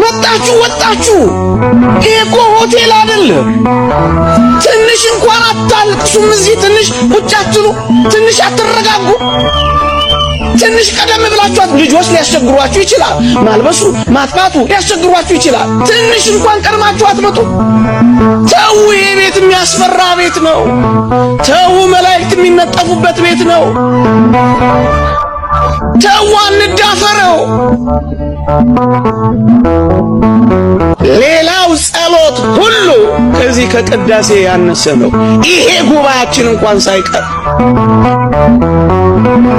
ወጣችሁ እኮ ሆቴል አይደለም ትንሽ እንኳን አታልቅሱም እዚህ ትንሽ ቁጭ አትሉ ትንሽ አትረጋጉ ትንሽ ቀደም ብላችኋት ልጆች ሊያስቸግሯችሁ ይችላል ማልበሱ ማጥፋቱ ሊያስቸግሯችሁ ይችላል ትንሽ እንኳን ቀድማችሁ አትመጡ ተው ይሄ ቤት የሚያስፈራ ቤት ነው ተው መላእክት የሚነጠፉበት ቤት ነው ተው አንዳፈረው ሌላው ጸሎት ሁሉ ከዚህ ከቅዳሴ ያነሰ ነው ይሄ ጉባኤያችን እንኳን ሳይቀር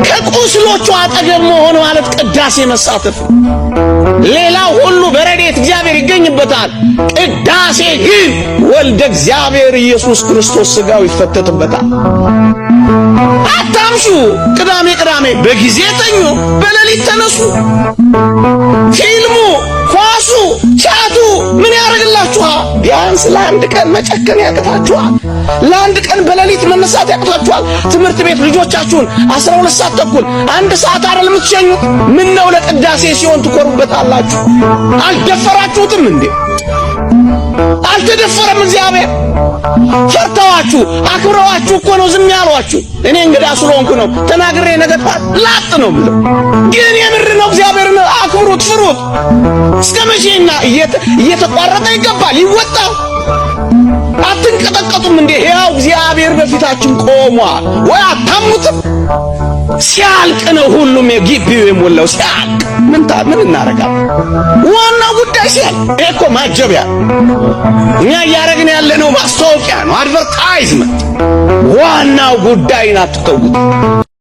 ከቁስሎቹ አጠገብ መሆን ማለት ቅዳሴ መሳተፍ ሌላው ሁሉ በረድኤት እግዚአብሔር ይገኝበታል ቅዳሴ ግን ወልደ እግዚአብሔር ኢየሱስ ክርስቶስ ሥጋው ይፈተትበታል አታምሹ ቅዳሜ በጊዜ ተኙ በሌሊት ተነሱ ፊልሙ ኳሱ ቻቱ ምን ያደርግላችኋል ቢያንስ ለአንድ ቀን መጨከን ያቅታችኋል ለአንድ ቀን በሌሊት መነሳት ያቅታችኋል ትምህርት ቤት ልጆቻችሁን 12 ሰዓት ተኩል 1 ሰዓት አይደል የምትሸኙት ምን ነው ለቅዳሴ ሲሆን ትቆርቡበታላችሁ አልደፈራችሁትም እንዴ አልተደፈረም እግዚአብሔር ፈርተዋችሁ አክብረዋችሁ እኮ ነው ዝም ያሏችሁ እኔ እንግዳ ስለሆንኩ ነው ተናግሬ ነገጣት ላጥ ነው ብለው ግን የምር ነው እግዚአብሔር ነው አክብሩት ፍሩት እስከመቼና እየተቋረጠ ይገባል ይወጣል አትንቀጠቀጡም እንዴ ያው እግዚአብሔር በፊታችን ቆሟል ወይ አታምኑትም ሲያልቅ ነው ሁሉም የግቢው የሞላው ሲያልቅ ምን እናረጋለን ዋናው ጉዳይ ሲያልቅ እኮ ማጀቢያ እኛ ያረግን ያለነው ማስታወቂያ ነው አድቨርታይዝመንት ዋናው ጉዳይን አትተውት